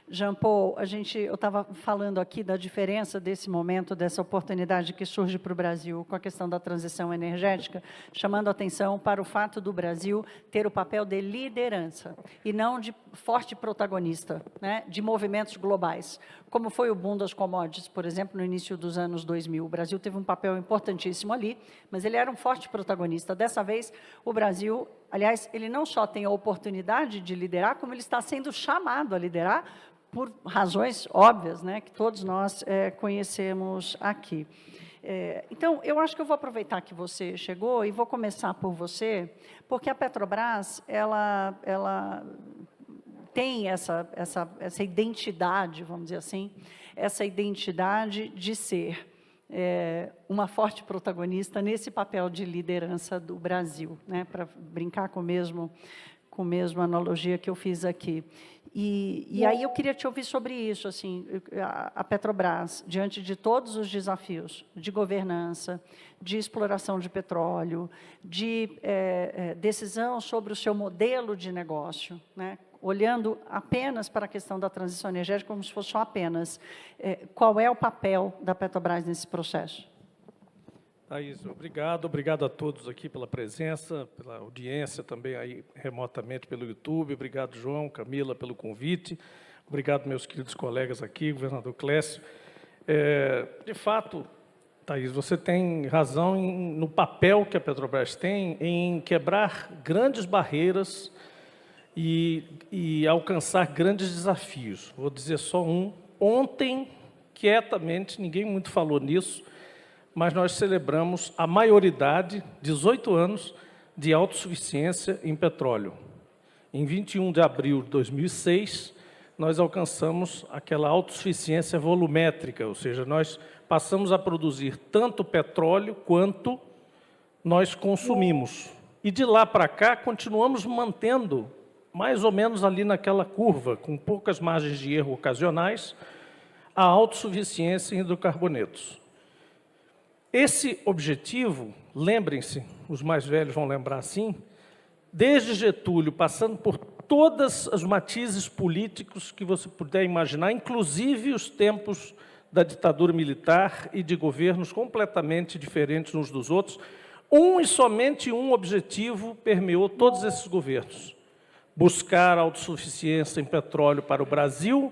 Jean Paul, eu estava falando aqui da diferença desse momento, dessa oportunidade que surge para o Brasil com a questão da transição energética, chamando a atenção para o fato do Brasil ter o papel de liderança e não de forte protagonista, né, de movimentos globais, como foi o boom das commodities, por exemplo, no início dos anos 2000. O Brasil teve um papel importantíssimo ali, mas ele era um forte protagonista. Dessa vez, o Brasil, aliás, ele não só tem a oportunidade de liderar, como ele está sendo chamado a liderar, por razões óbvias, né, que todos nós conhecemos aqui. Então, eu acho que eu vou aproveitar que você chegou e vou começar por você, porque a Petrobras, ela tem essa identidade, vamos dizer assim, essa identidade de ser uma forte protagonista nesse papel de liderança do Brasil, né, para brincar com a mesma analogia que eu fiz aqui. E aí eu queria te ouvir sobre isso, assim, a Petrobras, diante de todos os desafios de governança, de exploração de petróleo, de decisão sobre o seu modelo de negócio, né, olhando apenas para a questão da transição energética como se fosse só apenas. Qual é o papel da Petrobras nesse processo? Thaís, obrigado a todos aqui pela presença, pela audiência também aí remotamente pelo YouTube. Obrigado, João, Camila, pelo convite. Obrigado, meus queridos colegas aqui, governador Clécio. De fato, Thaís, você tem razão no papel que a Petrobras tem em quebrar grandes barreiras e alcançar grandes desafios. Vou dizer só um. Ontem, quietamente, ninguém muito falou nisso, mas nós celebramos a maioridade, 18 anos, de autossuficiência em petróleo. Em 21 de abril de 2006, nós alcançamos aquela autossuficiência volumétrica, ou seja, nós passamos a produzir tanto petróleo quanto nós consumimos. E de lá para cá, continuamos mantendo mais ou menos ali naquela curva, com poucas margens de erro ocasionais, a autossuficiência em hidrocarbonetos. Esse objetivo, lembrem-se, os mais velhos vão lembrar assim, desde Getúlio, passando por todas as matizes políticos que você puder imaginar, inclusive os tempos da ditadura militar e de governos completamente diferentes uns dos outros, um e somente um objetivo permeou todos esses governos: buscar autossuficiência em petróleo para o Brasil,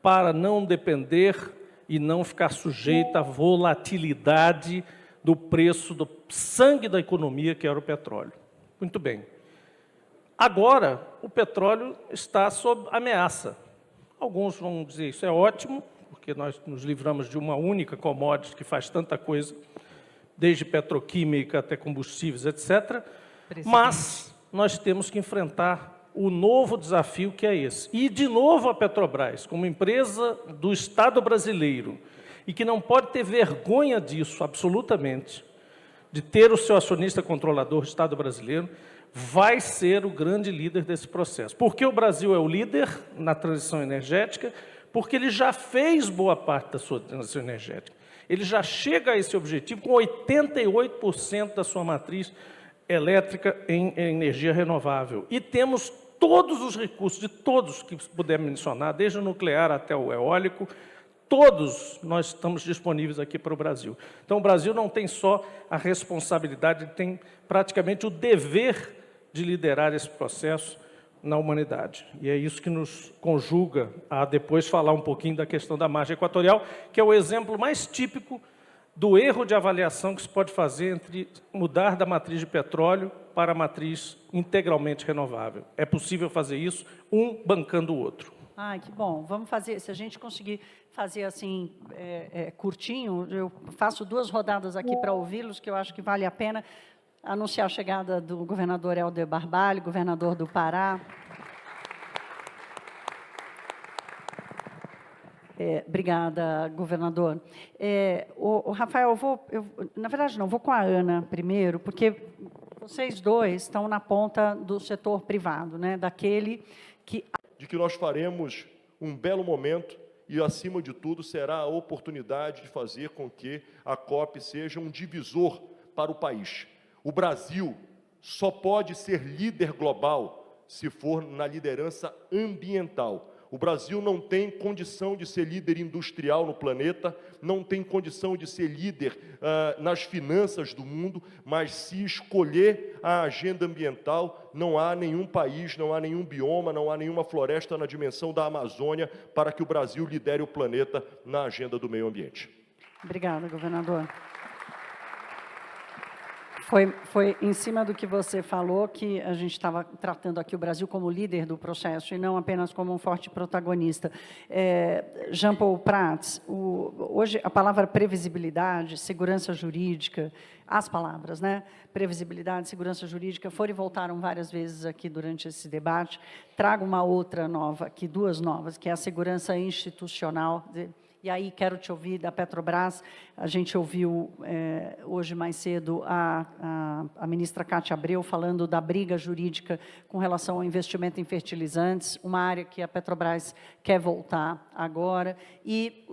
para não depender e não ficar sujeita à volatilidade do preço do sangue da economia, que era o petróleo. Muito bem. Agora, o petróleo está sob ameaça. Alguns vão dizer isso é ótimo, porque nós nos livramos de uma única commodity que faz tanta coisa, desde petroquímica até combustíveis, etc. Mas nós temos que enfrentar o novo desafio que é esse. E, de novo, a Petrobras, como empresa do Estado brasileiro, e que não pode ter vergonha disso, absolutamente, de ter o seu acionista controlador, o Estado brasileiro, vai ser o grande líder desse processo. Por que o Brasil é o líder na transição energética? Porque ele já fez boa parte da sua transição energética. Ele já chega a esse objetivo com 88% da sua matriz elétrica em energia renovável. E temos todos os recursos, de todos que puder mencionar, desde o nuclear até o eólico, todos nós estamos disponíveis aqui para o Brasil. Então, o Brasil não tem só a responsabilidade, tem praticamente o dever de liderar esse processo na humanidade. E é isso que nos conjuga a depois falar um pouquinho da questão da margem equatorial, que é o exemplo mais típico do erro de avaliação que se pode fazer entre mudar da matriz de petróleo para a matriz integralmente renovável. É possível fazer isso, um bancando o outro. Ai, que bom. Vamos fazer, se a gente conseguir fazer assim, curtinho, eu faço 2 rodadas aqui para ouvi-los, que eu acho que vale a pena. Anunciar a chegada do governador Helder Barbalho, governador do Pará. Obrigada, governador. O Rafael, na verdade, não, vou com a Ana primeiro, porque vocês dois estão na ponta do setor privado, né, daquele que... De que nós faremos um belo momento e, acima de tudo, será a oportunidade de fazer com que a COP seja um divisor para o país. O Brasil só pode ser líder global se for na liderança ambiental. O Brasil não tem condição de ser líder industrial no planeta, não tem condição de ser líder nas finanças do mundo, mas se escolher a agenda ambiental, não há nenhum país, não há nenhum bioma, não há nenhuma floresta na dimensão da Amazônia para que o Brasil lidere o planeta na agenda do meio ambiente. Obrigada, governador. Foi em cima do que você falou que a gente estava tratando aqui o Brasil como líder do processo e não apenas como um forte protagonista. Jean Paul Prats, hoje a palavra previsibilidade, segurança jurídica, as palavras, né? Previsibilidade, segurança jurídica, foram e voltaram várias vezes aqui durante esse debate. Trago uma outra nova, aqui duas novas, que é a segurança institucional. E aí quero te ouvir da Petrobras. A gente ouviu hoje mais cedo a ministra Cátia Abreu falando da briga jurídica com relação ao investimento em fertilizantes, uma área que a Petrobras quer voltar agora. E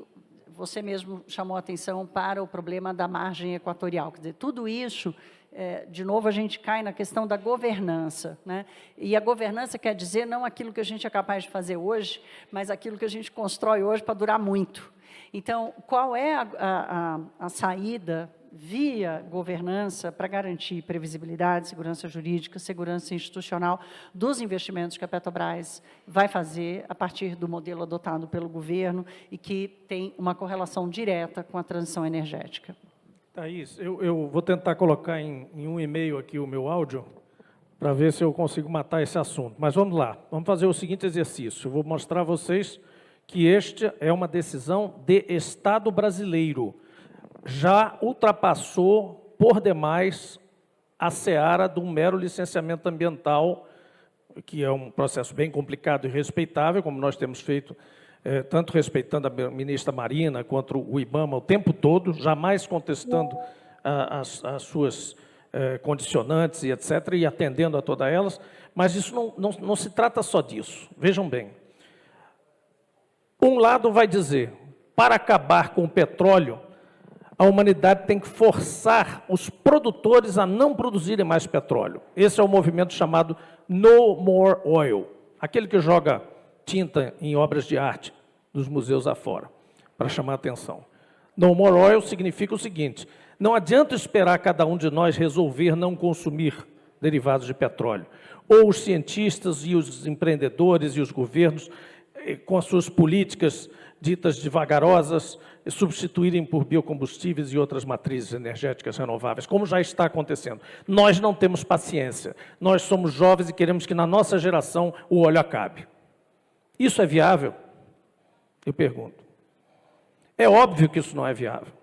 você mesmo chamou a atenção para o problema da margem equatorial. Quer dizer, tudo isso, de novo, a gente cai na questão da governança, né? E a governança quer dizer não aquilo que a gente é capaz de fazer hoje, mas aquilo que a gente constrói hoje para durar muito. Então, qual é a saída via governança para garantir previsibilidade, segurança jurídica, segurança institucional dos investimentos que a Petrobras vai fazer a partir do modelo adotado pelo governo e que tem uma correlação direta com a transição energética? Thaís, eu vou tentar colocar em um e-mail aqui o meu áudio para ver se eu consigo matar esse assunto. Mas vamos lá, vamos fazer o seguinte exercício. Eu vou mostrar a vocês que esta é uma decisão de Estado brasileiro. Já ultrapassou por demais a seara de um mero licenciamento ambiental, que é um processo bem complicado e respeitável, como nós temos feito, tanto respeitando a ministra Marina quanto o IBAMA o tempo todo, jamais contestando as suas condicionantes e etc., e atendendo a todas elas, mas isso não se trata só disso. Vejam bem. Um lado vai dizer, para acabar com o petróleo, a humanidade tem que forçar os produtores a não produzirem mais petróleo. Esse é o movimento chamado No More Oil, aquele que joga tinta em obras de arte dos museus afora, para chamar a atenção. No More Oil significa o seguinte, não adianta esperar cada um de nós resolver não consumir derivados de petróleo. Ou os cientistas e os empreendedores e os governos, com as suas políticas ditas devagarosas, substituírem por biocombustíveis e outras matrizes energéticas renováveis, como já está acontecendo. Nós não temos paciência. Nós somos jovens e queremos que na nossa geração o óleo acabe. Isso é viável? Eu pergunto. É óbvio que isso não é viável.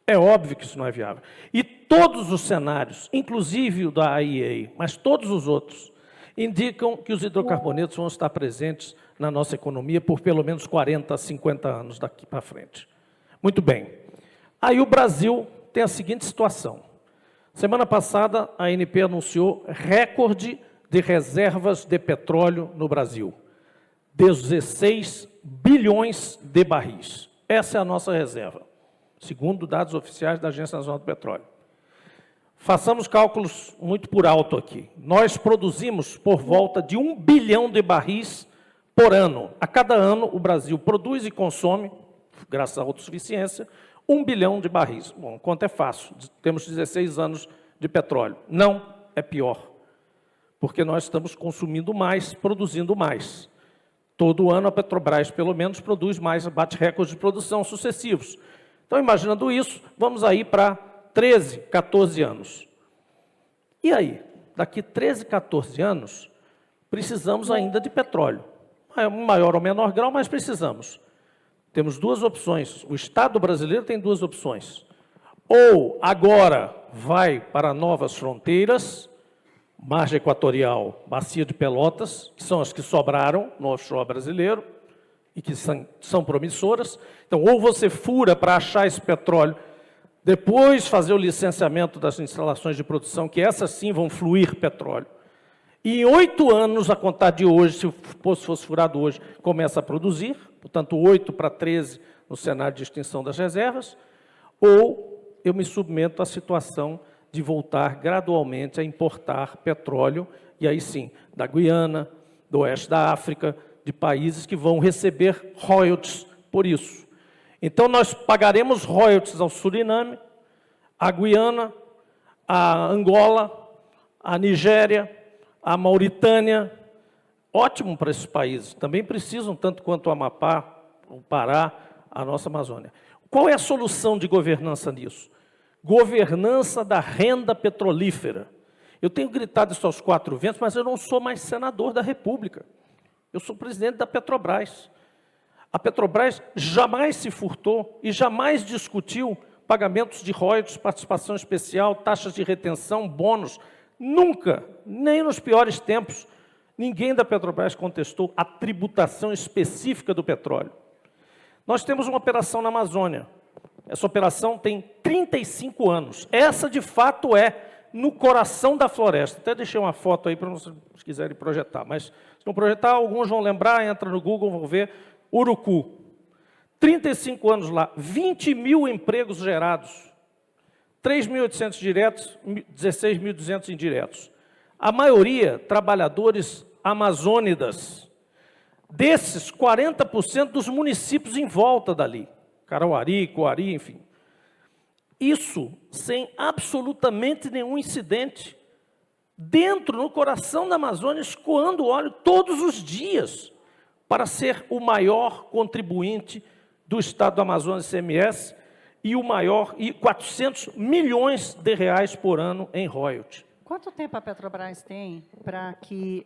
É óbvio que isso não é viável. E todos os cenários, inclusive o da IEA, mas todos os outros, indicam que os hidrocarbonetos vão estar presentes na nossa economia por pelo menos 40 a 50 anos daqui para frente. Muito bem. Aí o Brasil tem a seguinte situação. Semana passada, a ANP anunciou recorde de reservas de petróleo no Brasil. 16 bilhões de barris. Essa é a nossa reserva, segundo dados oficiais da Agência Nacional do Petróleo. Façamos cálculos muito por alto aqui. Nós produzimos por volta de 1 bilhão de barris por ano. A cada ano, o Brasil produz e consome, graças à autossuficiência, 1 bilhão de barris. Bom, quanto é fácil, temos 16 anos de petróleo. Não, é pior, porque nós estamos consumindo mais, produzindo mais. Todo ano a Petrobras, pelo menos, produz mais, bate recordes de produção sucessivos. Então, imaginando isso, vamos aí para 13, 14 anos. E aí, daqui 13, 14 anos, precisamos ainda de petróleo. Em maior ou menor grau, mas precisamos. Temos duas opções. O Estado brasileiro tem duas opções. Ou agora vai para novas fronteiras, margem equatorial, bacia de Pelotas, que são as que sobraram no offshore brasileiro e que são promissoras. Então, ou você fura para achar esse petróleo, depois fazer o licenciamento das instalações de produção, que essas sim vão fluir petróleo. E em 8 anos, a contar de hoje, se o poço fosse furado hoje, começa a produzir, portanto, 8 para 13 no cenário de extinção das reservas, ou eu me submeto à situação de voltar gradualmente a importar petróleo, e aí sim, da Guiana, do oeste da África, de países que vão receber royalties por isso. Então, nós pagaremos royalties ao Suriname, à Guiana, à Angola, à Nigéria, à Mauritânia. Ótimo para esses países. Também precisam, tanto quanto o Amapá, o Pará, a nossa Amazônia. Qual é a solução de governança nisso? Governança da renda petrolífera. Eu tenho gritado isso aos quatro ventos, mas eu não sou mais senador da República. Eu sou presidente da Petrobras. A Petrobras jamais se furtou e jamais discutiu pagamentos de royalties, participação especial, taxas de retenção, bônus. Nunca, nem nos piores tempos, ninguém da Petrobras contestou a tributação específica do petróleo. Nós temos uma operação na Amazônia. Essa operação tem 35 anos. Essa, de fato, é no coração da floresta. Até deixei uma foto aí para vocês quiserem projetar. Mas, se não projetar, alguns vão lembrar, entra no Google, vão ver Urucu. 35 anos lá, 20 mil empregos gerados, 3.800 diretos, 16.200 indiretos. A maioria, trabalhadores amazônidas. Desses, 40% dos municípios em volta dali. Carauari, Coari, enfim. Isso sem absolutamente nenhum incidente. Dentro, no coração da Amazônia, escoando óleo todos os dias, para ser o maior contribuinte do Estado do Amazonas ICMS e o maior, e 400 milhões de reais por ano em royalties. Quanto tempo a Petrobras tem para que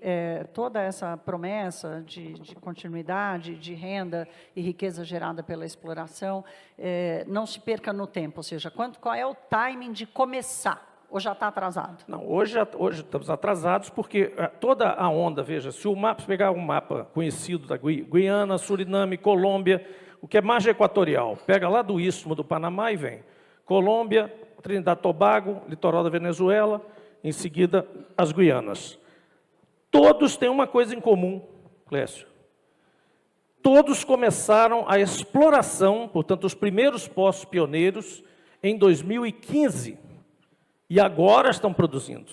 toda essa promessa de continuidade, de renda e riqueza gerada pela exploração não se perca no tempo? Ou seja, qual é o timing de começar? Ou já está atrasado? Não, hoje estamos atrasados porque toda a onda, veja, se o mapa, pegar um mapa conhecido da Guiana, Suriname, Colômbia, o que é margem equatorial, pega lá do Istmo do Panamá e vem. Colômbia, Trinidad e Tobago, litoral da Venezuela, em seguida as Guianas. Todos têm uma coisa em comum, Clécio. Todos começaram a exploração, portanto, os primeiros poços pioneiros, em 2015. E agora estão produzindo.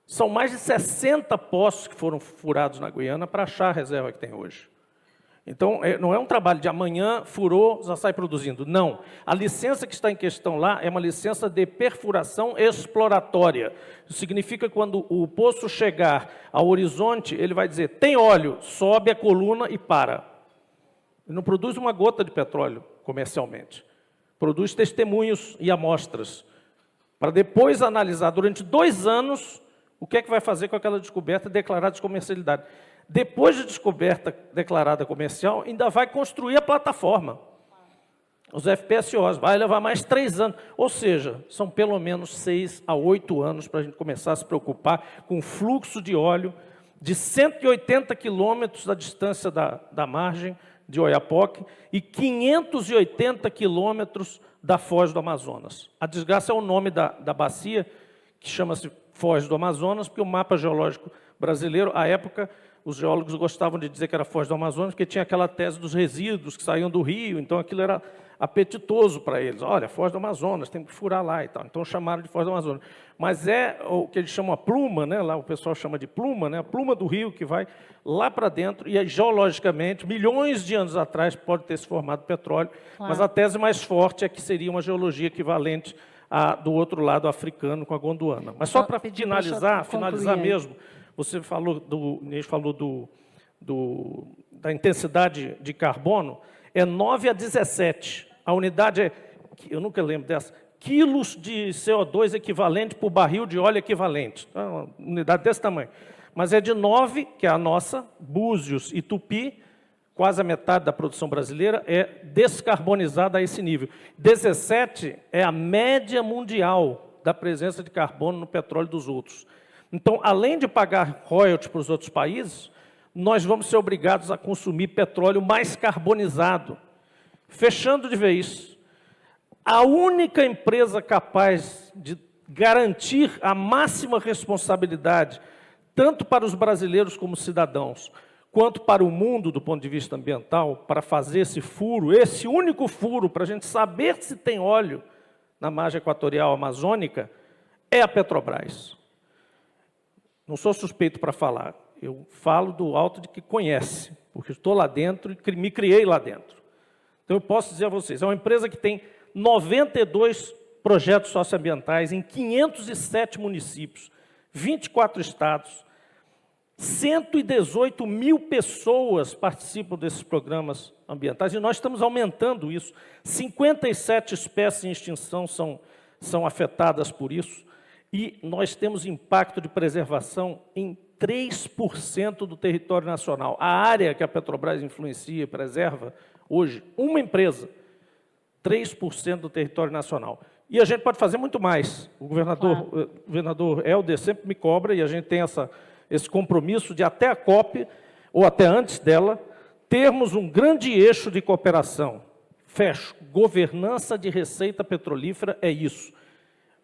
São mais de 60 poços que foram furados na Guiana para achar a reserva que tem hoje. Então, não é um trabalho de amanhã, furou, já sai produzindo. Não. A licença que está em questão lá é uma licença de perfuração exploratória. Isso significa que quando o poço chegar ao horizonte, ele vai dizer, tem óleo, sobe a coluna e para. Ele não produz uma gota de petróleo comercialmente. Produz testemunhos e amostras, para depois analisar durante 2 anos o que é que vai fazer com aquela descoberta declarada de comercialidade. Depois de descoberta declarada comercial, ainda vai construir a plataforma. Os FPSOs, vai levar mais 3 anos. Ou seja, são pelo menos 6 a 8 anos para a gente começar a se preocupar com o fluxo de óleo de 180 quilômetros da distância da margem de Oiapoque e 580 quilômetros da Foz do Amazonas. A desgraça é o nome da bacia, que chama-se Foz do Amazonas, porque o mapa geológico brasileiro, à época, os geólogos gostavam de dizer que era Foz do Amazonas, porque tinha aquela tese dos resíduos que saíam do rio, então aquilo era apetitoso para eles. Olha, Foz do Amazonas, tem que furar lá e tal. Então chamaram de Foz do Amazonas. Mas é o que eles chamam a pluma, né? Lá o pessoal chama de pluma, né? A pluma do rio que vai lá para dentro, e geologicamente, milhões de anos atrás, pode ter se formado petróleo, claro. Mas a tese mais forte é que seria uma geologia equivalente do outro lado africano com a Gondwana. Mas só para finalizar mesmo, você falou da intensidade de carbono, é 9 a 17. A unidade é, eu nunca lembro dessa, quilos de CO2 equivalente por barril de óleo equivalente. Então, uma unidade desse tamanho. Mas é de 9, que é a nossa, Búzios e Tupi, quase a metade da produção brasileira, é descarbonizada a esse nível. 17 é a média mundial da presença de carbono no petróleo dos outros. Então, além de pagar royalties para os outros países, nós vamos ser obrigados a consumir petróleo mais carbonizado. Fechando de vez, a única empresa capaz de garantir a máxima responsabilidade, tanto para os brasileiros como cidadãos, quanto para o mundo do ponto de vista ambiental, para fazer esse furo, esse único furo, para a gente saber se tem óleo na margem equatorial amazônica, é a Petrobras. Não sou suspeito para falar. Eu falo do alto de que conhece, porque estou lá dentro e me criei lá dentro. Então, eu posso dizer a vocês, é uma empresa que tem 92 projetos socioambientais em 507 municípios, 24 estados, 118 mil pessoas participam desses programas ambientais, e nós estamos aumentando isso. 57 espécies em extinção são afetadas por isso, e nós temos impacto de preservação em 3% do território nacional. A área que a Petrobras influencia e preserva, hoje, uma empresa, 3% do território nacional. E a gente pode fazer muito mais. O governador Helder sempre me cobra, e a gente tem esse compromisso de até a COP, ou até antes dela, termos um grande eixo de cooperação. Fecho. Governança de receita petrolífera é isso.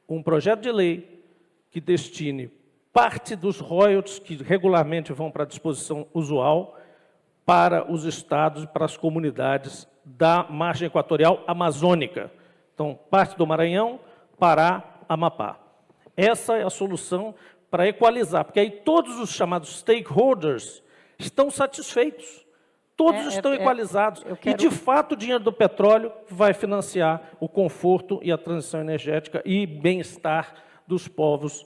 Um projeto de lei que destine parte dos royalties que regularmente vão para a disposição usual para os estados e para as comunidades da margem equatorial amazônica. Então, parte do Maranhão, Pará, Amapá. Essa é a solução para equalizar, porque aí todos os chamados stakeholders estão satisfeitos. Todos estão equalizados. E, de fato, o dinheiro do petróleo vai financiar o conforto e a transição energética e bem-estar dos povos,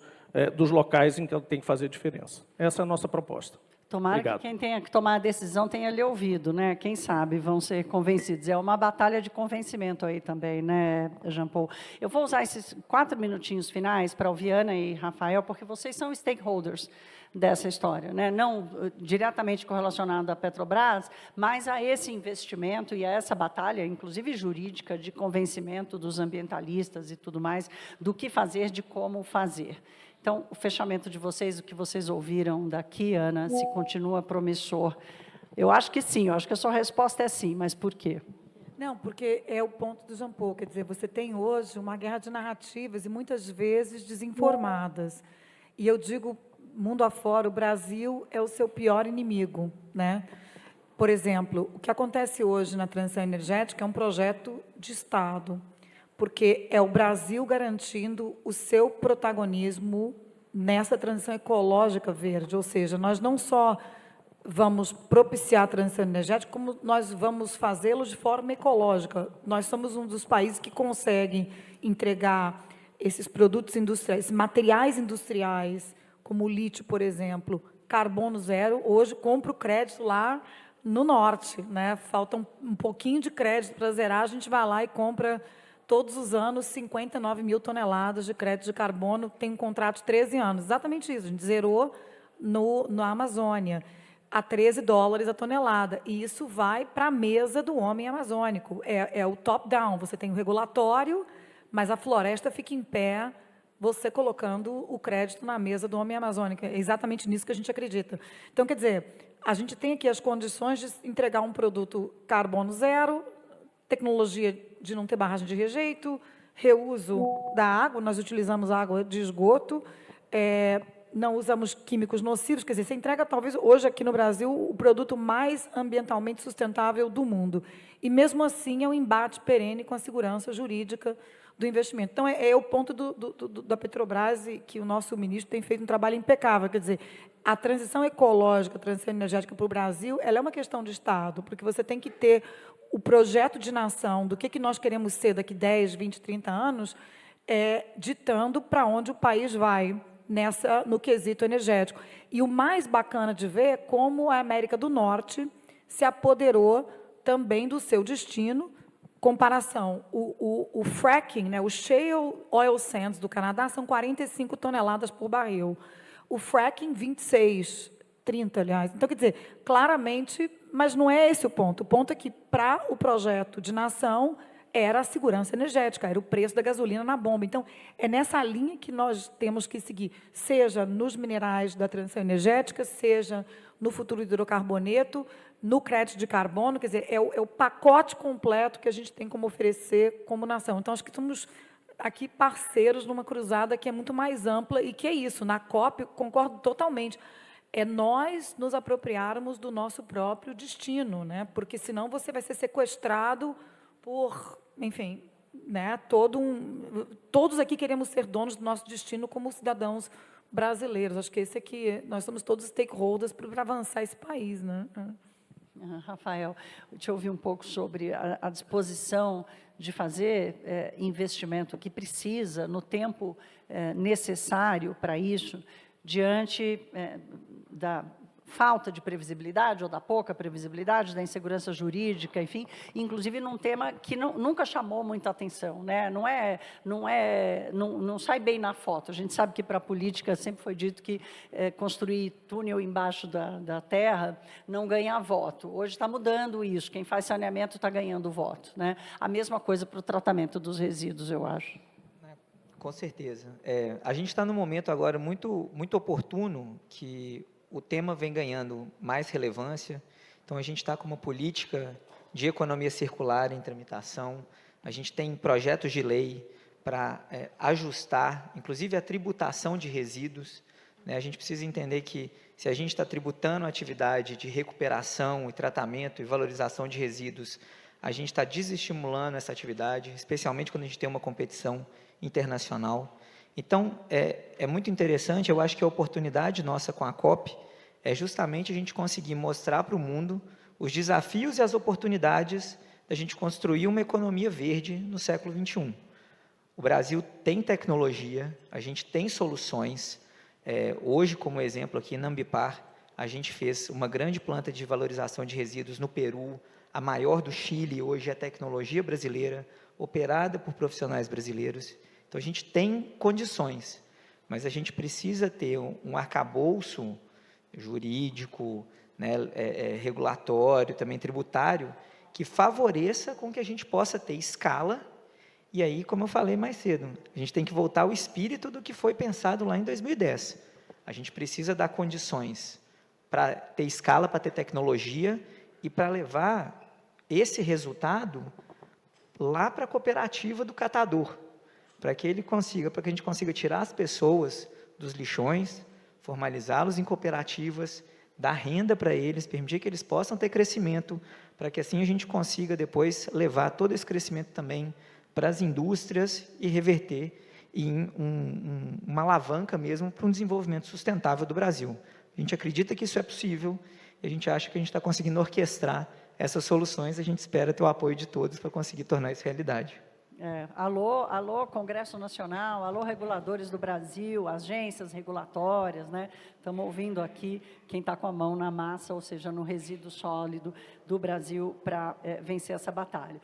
dos locais em que tem que fazer diferença. Essa é a nossa proposta. Tomara Obrigado. que quem tenha que tomar a decisão tenha lhe ouvido, né? Quem sabe vão ser convencidos. É uma batalha de convencimento aí também, né, Jean Paul? Eu vou usar esses 4 minutinhos finais para o Viana e Rafael, porque vocês são stakeholders dessa história, né? Não diretamente correlacionado à Petrobras, mas a esse investimento e a essa batalha, inclusive jurídica, de convencimento dos ambientalistas e tudo mais, do que fazer, de como fazer. Então, o fechamento de vocês, o que vocês ouviram daqui, Ana, se continua promissor. Eu acho que sim, eu acho que a sua resposta é sim, mas por quê? Não, porque é o ponto do Jean Paul, quer dizer, você tem hoje uma guerra de narrativas e muitas vezes desinformadas. E eu digo, mundo afora, o Brasil é o seu pior inimigo, né? Por exemplo, o que acontece hoje na transição energética é um projeto de Estado, porque é o Brasil garantindo o seu protagonismo nessa transição ecológica verde, ou seja, nós não só vamos propiciar a transição energética, como nós vamos fazê-lo de forma ecológica. Nós somos um dos países que conseguem entregar esses produtos industriais, esses materiais industriais, como o lítio, por exemplo, carbono zero. Hoje, compra o crédito lá no norte, né? Falta um pouquinho de crédito para zerar, a gente vai lá e compra todos os anos 59 mil toneladas de crédito de carbono, tem um contrato de 13 anos. Exatamente isso, a gente zerou na Amazônia, a $13 a tonelada. E isso vai para a mesa do homem amazônico. É o top-down, você tem o regulatório, mas a floresta fica em pé, você colocando o crédito na mesa do homem amazônico. É exatamente nisso que a gente acredita. Então, quer dizer, a gente tem aqui as condições de entregar um produto carbono zero, tecnologia de não ter barragem de rejeito, reuso da água, nós utilizamos água de esgoto, não usamos químicos nocivos, quer dizer, você entrega, talvez, hoje aqui no Brasil, o produto mais ambientalmente sustentável do mundo. E, mesmo assim, é um embate perene com a segurança jurídica do investimento. Então, é o ponto da Petrobras, e que o nosso ministro tem feito um trabalho impecável, quer dizer, a transição ecológica, a transição energética para o Brasil, ela é uma questão de Estado, porque você tem que ter o projeto de nação do que nós queremos ser daqui 10, 20, 30 anos, ditando para onde o país vai no quesito energético. E o mais bacana de ver é como a América do Norte se apoderou também do seu destino. Comparação, o fracking, né, o shale oil sands do Canadá são 45 toneladas por barril. O fracking, 26, 30, aliás. Então, quer dizer, claramente, mas não é esse o ponto. O ponto é que, para o projeto de nação, era a segurança energética, era o preço da gasolina na bomba. Então, é nessa linha que nós temos que seguir, seja nos minerais da transição energética, seja no futuro hidrocarboneto, no crédito de carbono, quer dizer, é o pacote completo que a gente tem como oferecer como nação. Então, acho que somos aqui parceiros numa cruzada que é muito mais ampla, e que é isso, na COP, concordo totalmente, é nós nos apropriarmos do nosso próprio destino, né? Porque senão você vai ser sequestrado por, enfim, né? Todos aqui queremos ser donos do nosso destino como cidadãos brasileiros. Acho que esse aqui, nós somos todos stakeholders para avançar esse país, né? Rafael, deixa eu ouvir um pouco sobre a disposição de fazer investimento que precisa, no tempo necessário para isso, diante da falta de previsibilidade ou da pouca previsibilidade, da insegurança jurídica, enfim, inclusive num tema que nunca chamou muita atenção, né? Não sai bem na foto. A gente sabe que para a política sempre foi dito que construir túnel embaixo da terra não ganha voto. Hoje está mudando isso. Quem faz saneamento está ganhando voto, né? A mesma coisa para o tratamento dos resíduos, eu acho. Com certeza. A gente está num momento agora muito oportuno que o tema vem ganhando mais relevância. Então, a gente está com uma política de economia circular em tramitação. A gente tem projetos de lei para ajustar, inclusive, a tributação de resíduos, né? A gente precisa entender que, se a gente está tributando a atividade de recuperação e tratamento e valorização de resíduos, a gente está desestimulando essa atividade, especialmente quando a gente tem uma competição internacional. Então, é muito interessante, eu acho que a oportunidade nossa com a COP é justamente a gente conseguir mostrar para o mundo os desafios e as oportunidades da gente construir uma economia verde no século XXI. O Brasil tem tecnologia, a gente tem soluções. Hoje, como exemplo, aqui na Ambipar, a gente fez uma grande planta de valorização de resíduos no Peru, a maior do Chile, hoje é tecnologia brasileira, operada por profissionais brasileiros. Então, a gente tem condições, mas a gente precisa ter um arcabouço jurídico, né, regulatório, também tributário, que favoreça com que a gente possa ter escala. E aí, como eu falei mais cedo, a gente tem que voltar ao espírito do que foi pensado lá em 2010. A gente precisa dar condições para ter escala, para ter tecnologia e para levar esse resultado lá para a cooperativa do catador, para que a gente consiga tirar as pessoas dos lixões, formalizá-los em cooperativas, dar renda para eles, permitir que eles possam ter crescimento, para que assim a gente consiga depois levar todo esse crescimento também para as indústrias e reverter em uma alavanca mesmo para um desenvolvimento sustentável do Brasil. A gente acredita que isso é possível e a gente acha que a gente está conseguindo orquestrar essas soluções. A gente espera ter o apoio de todos para conseguir tornar isso realidade. Alô, Congresso Nacional, alô, reguladores do Brasil, agências regulatórias, né? Estamos ouvindo aqui quem está com a mão na massa, ou seja, no resíduo sólido do Brasil para vencer essa batalha.